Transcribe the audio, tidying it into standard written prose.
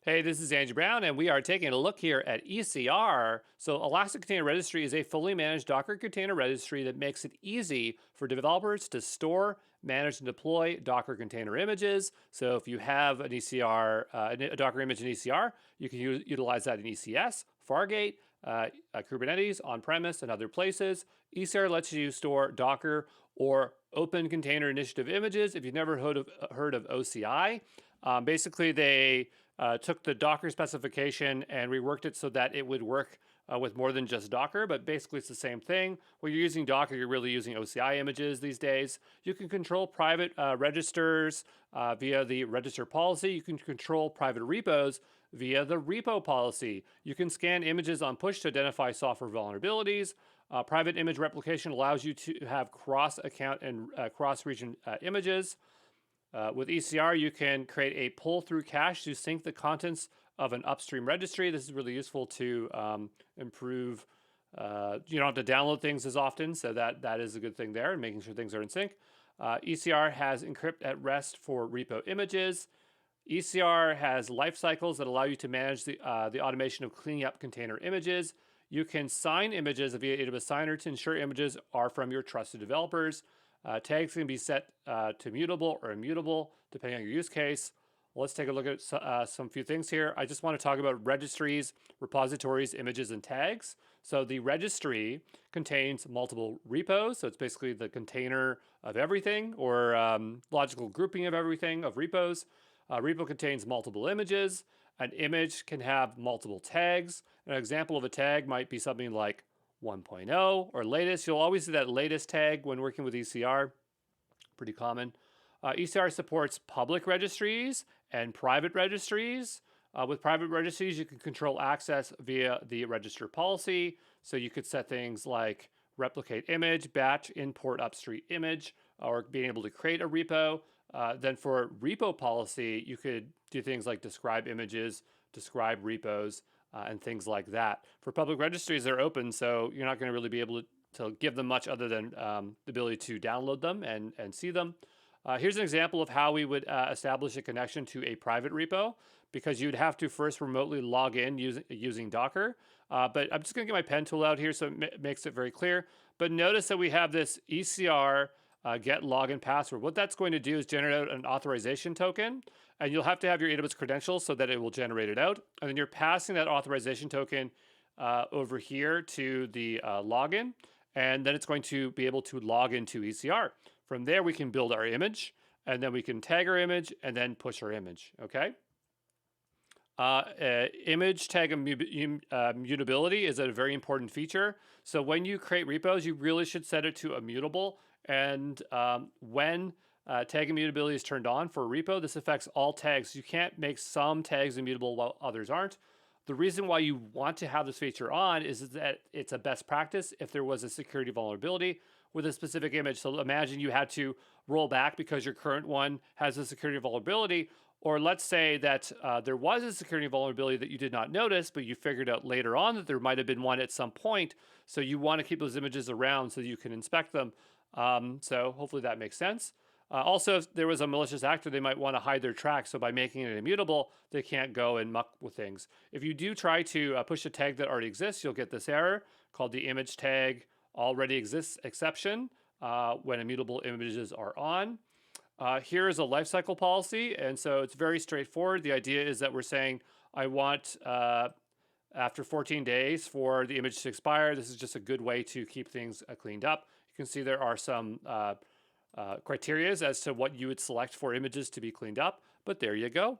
Hey, this is Andrew Brown, and we are taking a look here at ECR. So, Elastic Container Registry is a fully managed Docker container registry that makes it easy for developers to store, manage, and deploy Docker container images. So, if you have an ECR, a Docker image in ECR, you can utilize that in ECS, Fargate, Kubernetes, on-premise, and other places. ECR lets you store Docker or Open Container Initiative images. If you've never heard of OCI, basically they took the Docker specification and reworked it so that it would work with more than just Docker, but basically it's the same thing. When you're using Docker, you're really using OCI images these days. You can control private registers via the register policy. You can control private repos via the repo policy. You can scan images on push to identify software vulnerabilities. Private image replication allows you to have cross-account and cross-region images. With ECR, you can create a pull-through cache to sync the contents of an upstream registry. This is really useful to improve. You don't have to download things as often, so that is a good thing there, and making sure things are in sync. ECR has encrypt at rest for repo images. ECR has life cycles that allow you to manage the automation of cleaning up container images. You can sign images via AWS Signer to ensure images are from your trusted developers. Tags can be set to mutable or immutable, depending on your use case. Let's take a look at some few things here. I just want to talk about registries, repositories, images, and tags. So the registry contains multiple repos. So it's basically the container of everything, or logical grouping of everything, of repos. Repo contains multiple images. An image can have multiple tags. An example of a tag might be something like 1.0 or latest. You'll always see that latest tag when working with ECR. Pretty common. ECR supports public registries and private registries. With private registries, you can control access via the register policy. So you could set things like replicate image, batch, import upstream image, or being able to create a repo. Then for repo policy, you could do things like describe images, describe repos, and things like that. For public registries, they're open, so you're not going to really be able to give them much other than the ability to download them and see them. Here's an example of how we would establish a connection to a private repo, because you'd have to first remotely log in using Docker. But I'm just going to get my pen tool out here so it makes it very clear. But notice that we have this ECR get login password. What that's going to do is generate an authorization token, and you'll have to have your AWS credentials so that it will generate it out. And then you're passing that authorization token over here to the login, and then it's going to be able to log into ECR. From there, we can build our image, and then we can tag our image, and then push our image, okay? Image tag immutability is a very important feature. So when you create repos, you really should set it to immutable. And when tag immutability is turned on for a repo, this affects all tags. You can't make some tags immutable while others aren't. The reason why you want to have this feature on is that it's a best practice if there was a security vulnerability with a specific image. So imagine you had to roll back because your current one has a security vulnerability. Or let's say that there was a security vulnerability that you did not notice, but you figured out later on that there might have been one at some point. So you want to keep those images around so that you can inspect them. So hopefully that makes sense. Also, if there was a malicious actor, they might want to hide their track. So by making it immutable, they can't go and muck with things. If you do try to push a tag that already exists, you'll get this error called the image tag already exists exception when immutable images are on. Here is a lifecycle policy, and so it's very straightforward. The idea is that we're saying, I want, after 14 days for the image to expire. This is just a good way to keep things cleaned up. You can see there are some criteria as to what you would select for images to be cleaned up, but there you go.